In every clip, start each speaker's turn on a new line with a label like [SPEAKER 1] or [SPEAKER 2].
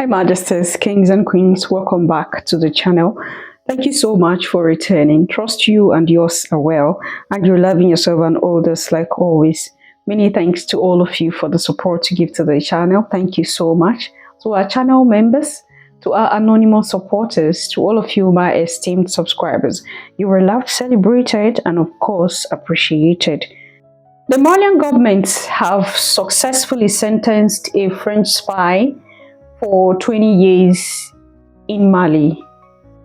[SPEAKER 1] Hi, Majesties, Kings and Queens. Welcome back to the channel. Thank you so much for returning. Trust you and yours are well, and you're loving yourself and others like always. Many thanks to all of you for the support you give to the channel. Thank you so much. To our channel members, to our anonymous supporters, to all of you, my esteemed subscribers. You were loved, celebrated, and of course, appreciated. The Malian government have successfully sentenced a French spy for 20 years in Mali,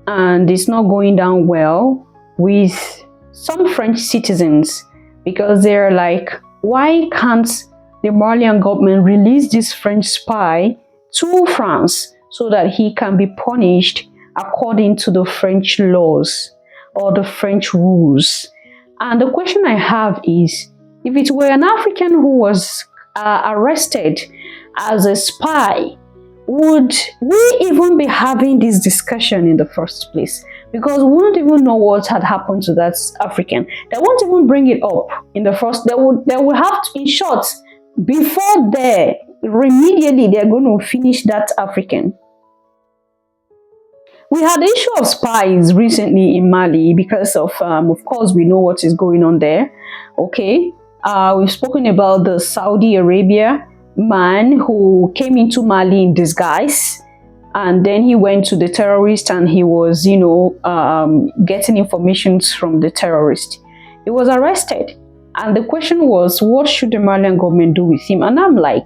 [SPEAKER 1] and it's not going down well with some French citizens because they're like, why can't the Malian government release this French spy to France so that he can be punished according to the French laws or the French rules? And the question I have is, if it were an African who was arrested as a spy, would we even be having this discussion in the first place? Because we wouldn't even know what had happened to that African. They won't even bring it up in the first. They would have to, in short, before they remedially they're going to finish that African. We had the issue of spies recently in Mali because of course, we know what is going on there. Okay, we've spoken about the Saudi Arabia man who came into Mali in disguise, and then he went to the terrorist and he was, getting information from the terrorist. He was arrested, and the question was, what should the Malian government do with him? And I'm like,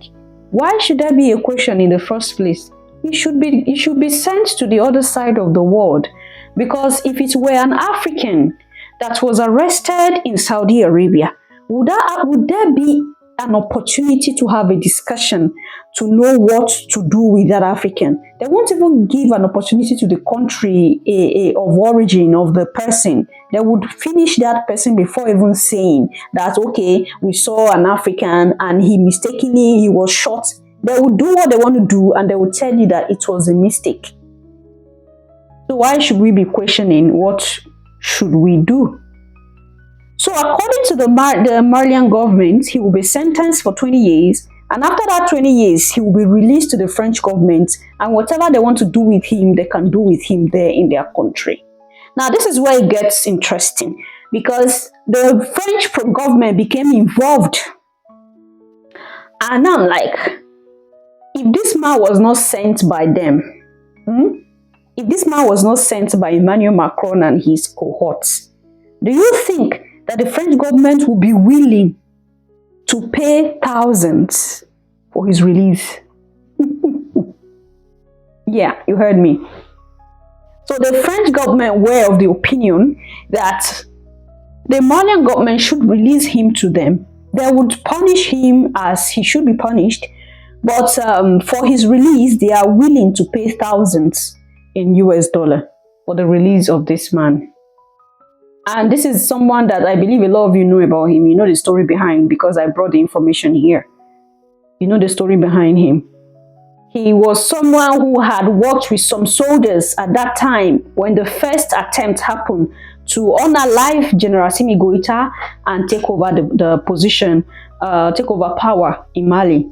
[SPEAKER 1] why should there be a question in the first place? He should be sent to the other side of the world, because if it were an African that was arrested in Saudi Arabia, would there be an opportunity to have a discussion to know what to do with that African? They won't even give an opportunity to the country of origin of the person. They would finish that person before even saying that, okay, we saw an African and he was shot. They would do what they want to do and they would tell you that it was a mistake. So why should we be questioning what should we do? So according to the Malian government, he will be sentenced for 20 years. And after that 20 years, he will be released to the French government. And whatever they want to do with him, they can do with him there in their country. Now, this is where it gets interesting, because the French government became involved. And I'm like, if this man was not sent by them, if this man was not sent by Emmanuel Macron and his cohorts, do you think that the French government will be willing to pay thousands for his release? Yeah, you heard me. So the French government were of the opinion that the Malian government should release him to them. They would punish him as he should be punished, but for his release, they are willing to pay thousands in US dollar for the release of this man. And this is someone that I believe a lot of you know about him. You know the story behind, because I brought the information here. You know the story behind him. He was someone who had worked with some soldiers at that time when the first attempt happened to unalive General Assimi Goïta and take over the position, take over power in Mali.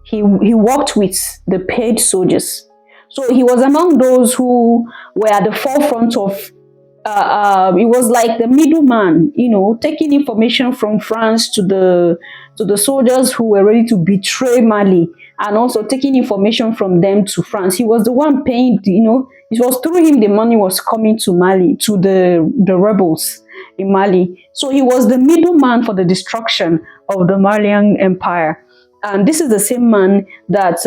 [SPEAKER 1] He worked with the paid soldiers. So he was among those who were at the forefront of it was like the middleman, taking information from France to the soldiers who were ready to betray Mali, and also taking information from them to France. He was the one paying, it was through him the money was coming to Mali, to the rebels in Mali. So he was the middleman for the destruction of the Malian Empire. And this is the same man that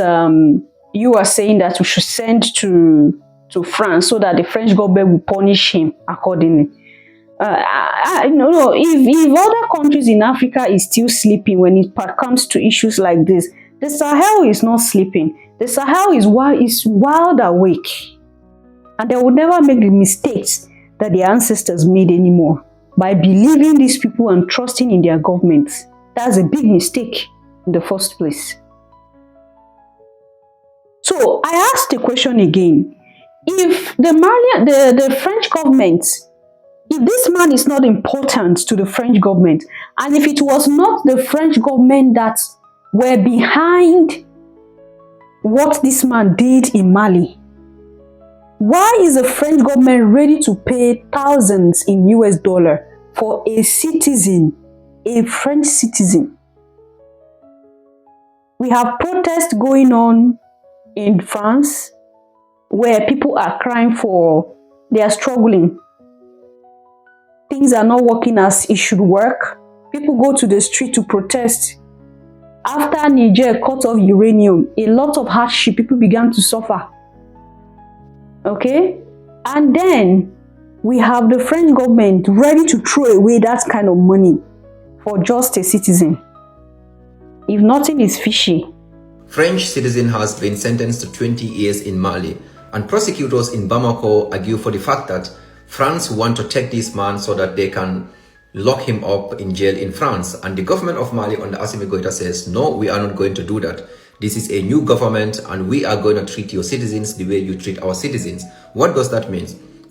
[SPEAKER 1] you are saying that we should send to France so that the French government will punish him accordingly. If other countries in Africa is still sleeping when it comes to issues like this, the Sahel is not sleeping. The Sahel is wide awake, and they will never make the mistakes that their ancestors made anymore by believing these people and trusting in their governments. That's a big mistake in the first place. So I asked the question again. If the French government, if this man is not important to the French government, and if it was not the French government that were behind what this man did in Mali. Why is the French government ready to pay thousands in US dollar for a citizen, a French citizen? We have protests going on in France where people are crying they are struggling. Things are not working as it should work. People go to the street to protest. After Niger cut off uranium, a lot of hardship, people began to suffer. Okay? And then we have the French government ready to throw away that kind of money for just a citizen. If nothing is fishy.
[SPEAKER 2] French citizen has been sentenced to 20 years in Mali, and prosecutors in Bamako argue for the fact that France want to take this man so that they can lock him up in jail in France. And the government of Mali under Assimi Goïta says, no, we are not going to do that. This is a new government and we are going to treat your citizens the way you treat our citizens. What does that mean?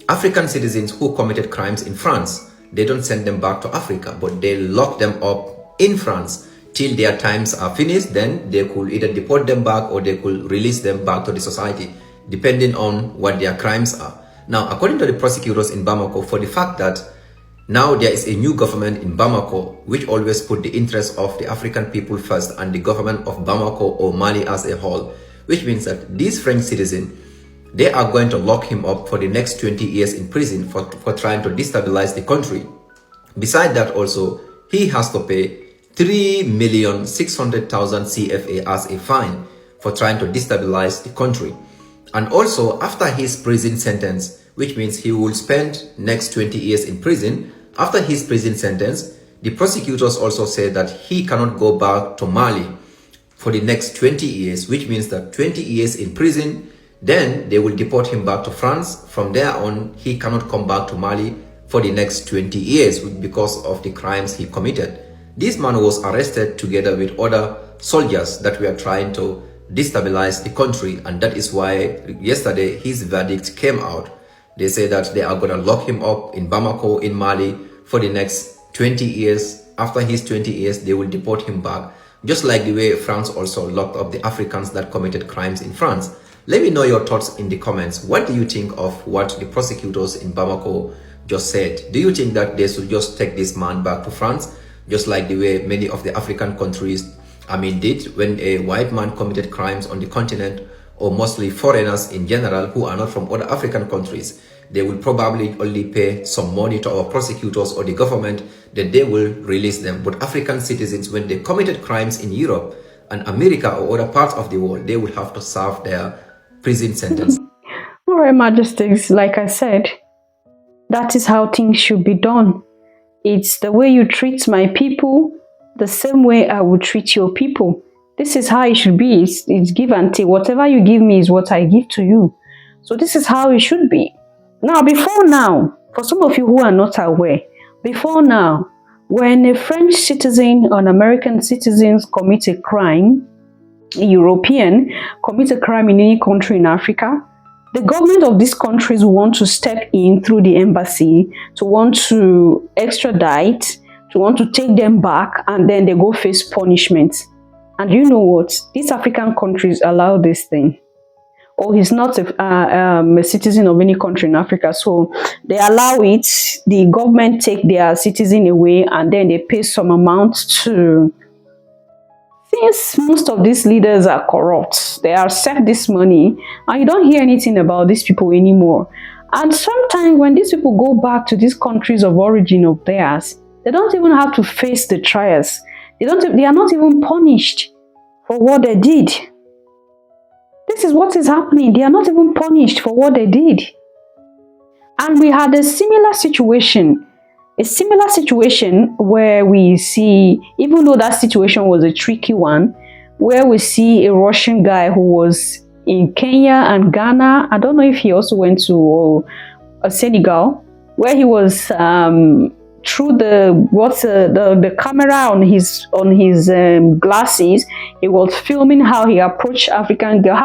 [SPEAKER 2] African citizens who committed crimes in France, they don't send them back to Africa, but they lock them up in France till their times are finished. Then they could either deport them back or they could release them back to the society, depending on what their crimes are. Now, according to the prosecutors in Bamako, for the fact that now there is a new government in Bamako which always put the interests of the African people first and the government of Bamako or Mali as a whole, which means that this French citizen, they are going to lock him up for the next 20 years in prison for trying to destabilize the country. Besides that also, he has to pay 3,600,000 CFA as a fine for trying to destabilize the country. And also, after his prison sentence, which means he will spend next 20 years in prison, after his prison sentence, the prosecutors also say that he cannot go back to Mali for the next 20 years, which means that 20 years in prison, then they will deport him back to France. From there on, he cannot come back to Mali for the next 20 years because of the crimes he committed. This man was arrested together with other soldiers that were trying to destabilize the country, and that is why yesterday his verdict came out. They say that they are going to lock him up in Bamako in Mali for the next 20 years. After his 20 years, they will deport him back, just like the way France also locked up the Africans that committed crimes in France. Let me know your thoughts in the comments. What do you think of what the prosecutors in Bamako just said? Do you think that they should just take this man back to France, just like the way many of the African countries did when a white man committed crimes on the continent, or mostly foreigners in general who are not from other African countries? They will probably only pay some money to our prosecutors or the government, that they will release them. But African citizens, when they committed crimes in Europe and America or other parts of the world, they will have to serve their prison sentence.
[SPEAKER 1] All right, Majesties, like I said, that is how things should be done. It's the way you treat my people, the same way I will treat your people. This is how it should be. It's give and take. Whatever you give me is what I give to you. So this is how it should be. Now, before now, for some of you who are not aware, before now, when a French citizen or an American citizen commit a crime, a European commit a crime in any country in Africa, the government of these countries will want to step in through the embassy to want to extradite, to want to take them back, and then they go face punishment. And you know what? These African countries allow this thing. Or he's not a citizen of any country in Africa, so they allow it. The government take their citizen away, and then they pay some amount to. Since most of these leaders are corrupt, they accept this money, and you don't hear anything about these people anymore. And sometimes when these people go back to these countries of origin of theirs, they don't even have to face the trials. They are not even punished for what they did. This is what is happening. They are not even punished for what they did. And we had a similar situation where we see, even though that situation was a tricky one, where we see a Russian guy who was in Kenya and Ghana. I don't know if he also went to Senegal, where he was through the camera on his glasses. He was filming how he approached African girls,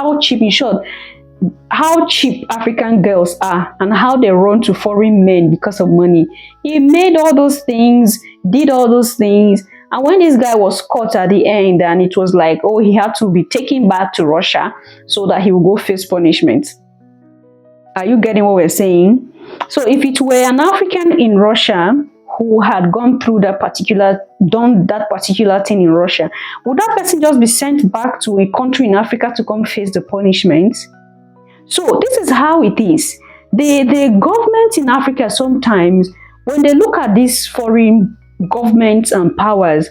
[SPEAKER 1] how cheap African girls are, and how they run to foreign men because of money. He made all those things, did all those things, And when this guy was caught at the end, and it was like, oh, he had to be taken back to Russia so that he would go face punishment. Are you getting what we're saying? So if it were an African in Russia who had gone through done that particular thing in Russia, would that person just be sent back to a country in Africa to come face the punishment? So this is how it is. The government in Africa sometimes, when they look at these foreign governments and powers,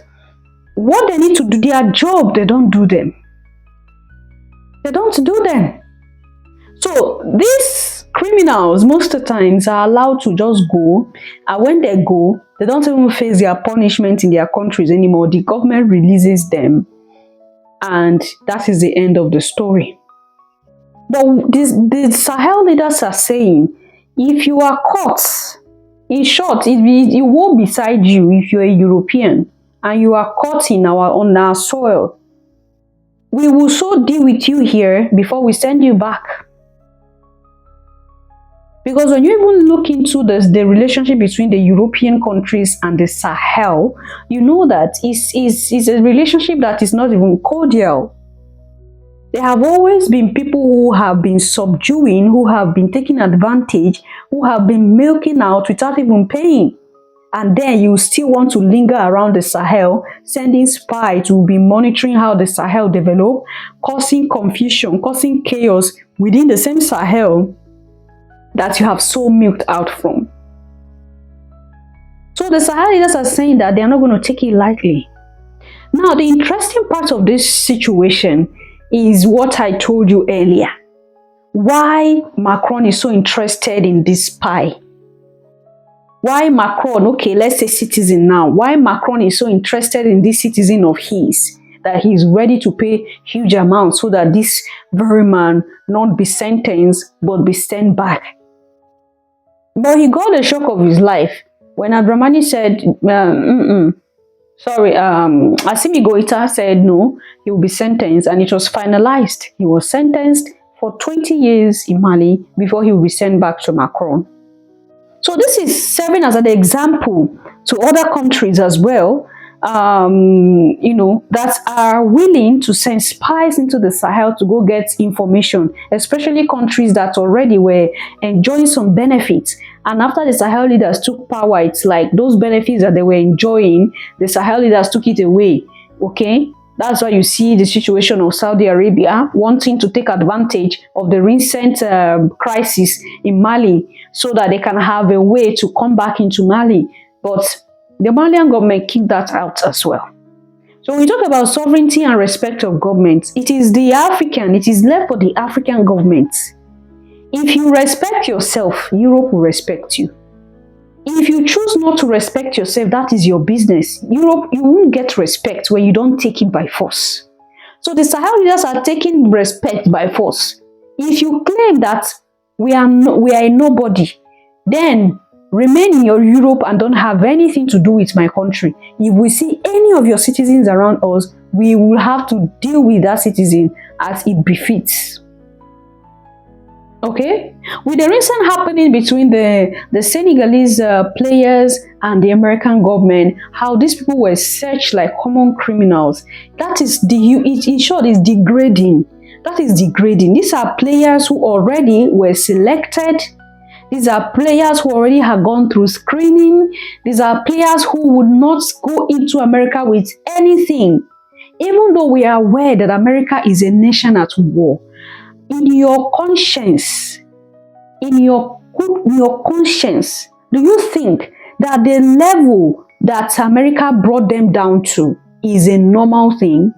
[SPEAKER 1] what they need to do, their job, they don't do them. They don't do them. So these criminals most of the times are allowed to just go, and when they go, they don't even face their punishment in their countries anymore. The government releases them, and that is the end of the story. But the Sahel leaders are saying, if you are caught, in short, it will beside you if you're a European and you are caught on our soil. We will so deal with you here before we send you back. Because when you even look into the relationship between the European countries and the Sahel, you know that it's a relationship that is not even cordial. There have always been people who have been subduing, who have been taking advantage, who have been milking out without even paying. And then you still want to linger around the Sahel, sending spies to be monitoring how the Sahel develop, causing confusion, causing chaos within the same Sahel that you have so milked out from. So the Sahel leaders are saying that they are not going to take it lightly. Now, the interesting part of this situation is what I told you earlier. Why Macron is so interested in this spy. Why Macron, okay, let's say citizen now. Why Macron is so interested in this citizen of his, that he's ready to pay huge amounts so that this very man not be sentenced but be sent back. But he got the shock of his life when Abdramani said, Assimi Goita said no, he will be sentenced, and it was finalized. He was sentenced for 20 years in Mali before he will be sent back to Macron. So this is serving as an example to other countries as well, that are willing to send spies into the Sahel to go get information, especially countries that already were enjoying some benefits. And after the Sahel leaders took power, it's like those benefits that they were enjoying, the Sahel leaders took it away. Okay? That's why you see the situation of Saudi Arabia wanting to take advantage of the recent crisis in Mali so that they can have a way to come back into Mali. But the Malian government kicked that out as well. So when we talk about sovereignty and respect of governments, it is left for the African governments. If you respect yourself, Europe will respect you. If you choose not to respect yourself, that is your business. Europe, you won't get respect when you don't take it by force. So the Sahel leaders are taking respect by force. If you claim that we are a nobody, then remain in your Europe and don't have anything to do with my country. If we see any of your citizens around us, we will have to deal with that citizen as it befits. Okay, with the recent happening between the Senegalese players and the American government, how these people were searched like common criminals, that is in short is degrading. That is degrading. These are players who already were selected. These are players who already have gone through screening. These are players who would not go into America with anything, even though we are aware that America is a nation at war. In your conscience, do you think that the level that America brought them down to is a normal thing?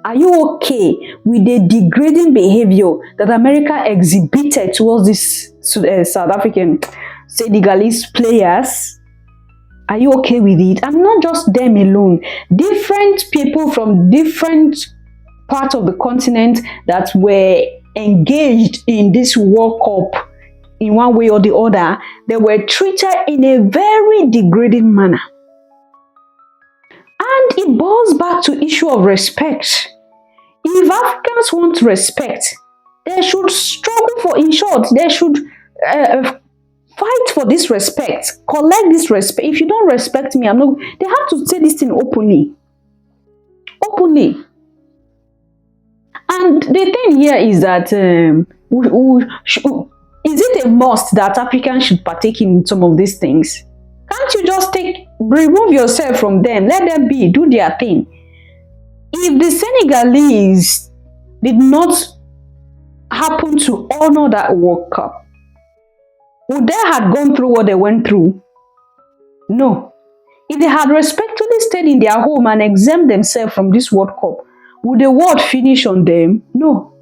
[SPEAKER 1] Are you okay with the degrading behavior that America exhibited towards these South African Senegalese players? Are you okay with it? And not just them alone. Different people from different parts of the continent that were engaged in this World Cup in one way or the other, they were treated in a very degrading manner. And it boils back to issue of respect. If Africans want respect, they should struggle for, in short, they should fight for this respect, collect this respect. If you don't respect me, they have to say this thing openly. openly. And the thing here is that is it a must that Africans should partake in some of these things? Can't you just remove yourself from them, let them be, do their thing? If the Senegalese did not happen to honor that World Cup, would they have gone through what they went through? No. If they had respectfully stayed in their home and exempt themselves from this World Cup, would the world finish on them? No.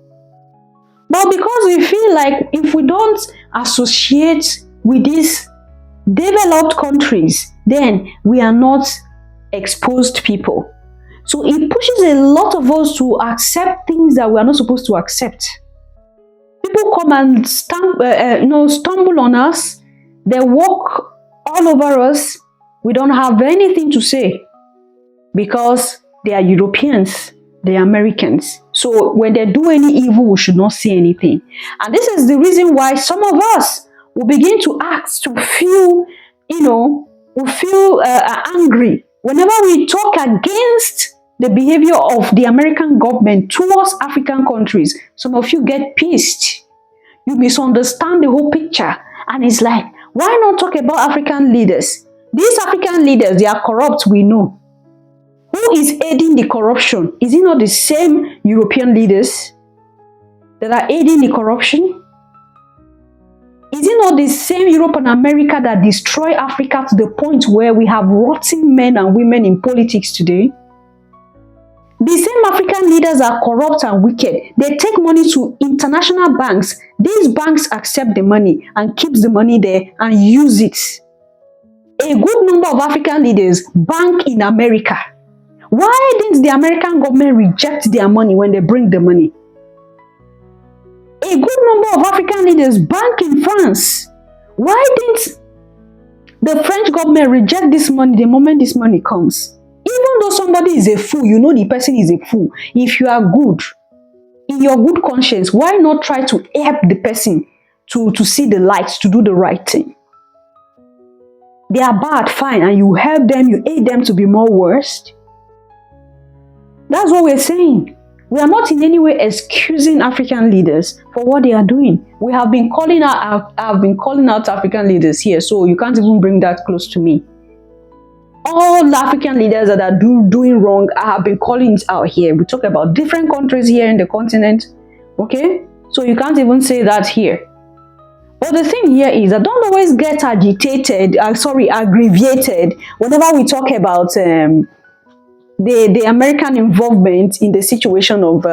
[SPEAKER 1] But because we feel like if we don't associate with these developed countries, then we are not exposed people. So it pushes a lot of us to accept things that we are not supposed to accept. People come and stumble on us. They walk all over us. We don't have anything to say because they are Europeans, they are Americans. So when they do any evil, we should not say anything. And this is the reason why some of us will begin to act, to feel, we feel angry whenever we talk against the behavior of the American government towards African countries. Some of you get pissed. You misunderstand the whole picture. And it's like, why not talk about African leaders? These African leaders, they are corrupt, we know. Who is aiding the corruption? Is it not the same European leaders that are aiding the corruption? Is it not the same Europe and America that destroy Africa to the point where we have rotten men and women in politics today? The same African leaders are corrupt and wicked. They take money to international banks. These banks accept the money and keeps the money there and use it. A good number of African leaders bank in America. Why didn't the American government reject their money when they bring the money? A good number of African leaders bank in France. Why didn't the French government reject this money the moment this money comes? Even though somebody is a fool, you know the person is a fool. If you are good, in your good conscience, why not try to help the person to see the light, to do the right thing? They are bad, fine, and you help them, you aid them to be more worse. That's what we're saying. We are not in any way excusing African leaders for what they are doing. We have been calling out, I've been calling out African leaders here, so you can't even bring that close to me. All the African leaders that are doing wrong, I have been calling it out here. We talk about different countries here in the continent, okay? So you can't even say that here. But the thing here is that don't always get aggravated whenever we talk about the American involvement in the situation of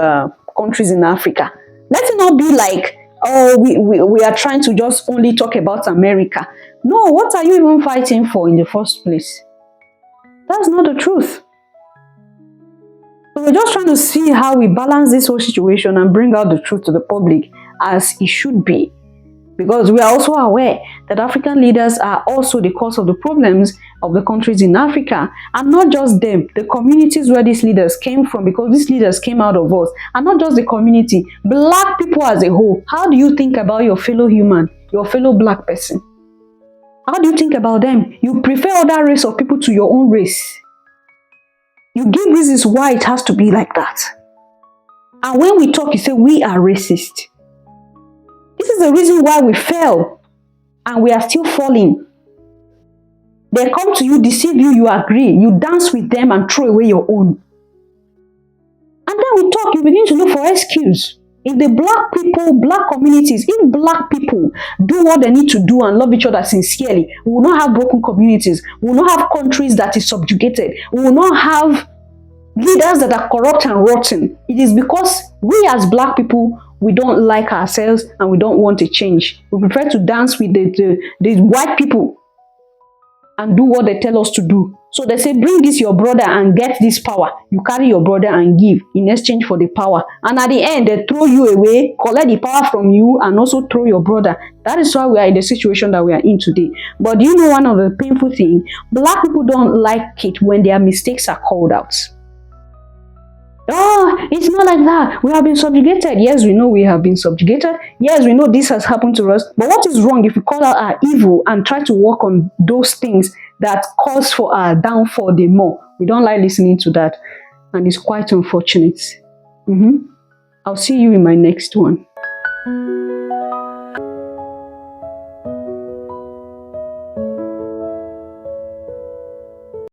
[SPEAKER 1] countries in Africa. Let it not be like, oh, we are trying to just only talk about America. No, what are you even fighting for in the first place? That's not the truth. So we're just trying to see how we balance this whole situation and bring out the truth to the public as it should be. Because we are also aware that African leaders are also the cause of the problems of the countries in Africa. And not just them, the communities where these leaders came from, because these leaders came out of us. And not just the community, black people as a whole. How do you think about your fellow human, your fellow black person? How do you think about them? You prefer other race of people to your own race. You give reasons why it has to be like that. And when we talk, you say we are racist. This is the reason why we fell and we are still falling. They come to you, deceive you, you agree, you dance with them and throw away your own. And then we talk, you begin to look for excuse. If the black people, black communities, if black people do what they need to do and love each other sincerely, we will not have broken communities. We will not have countries that is subjugated. We will not have leaders that are corrupt and rotten. It is because we as black people, we don't like ourselves and we don't want to change. We prefer to dance with the white people and do what they tell us to do. So they say, bring this your brother and get this power. You carry your brother and give in exchange for the power. And at the end, they throw you away, collect the power from you, and also throw your brother. That is why we are in the situation that we are in today. But do you know one of the painful things? Black people don't like it when their mistakes are called out. Oh, it's not like that. We have been subjugated. Yes, we know we have been subjugated. Yes, we know this has happened to us. But what is wrong if we call out our evil and try to work on those things that cause for our downfall the more? We don't like listening to that. and it's quite unfortunate. I'll see you in my next one.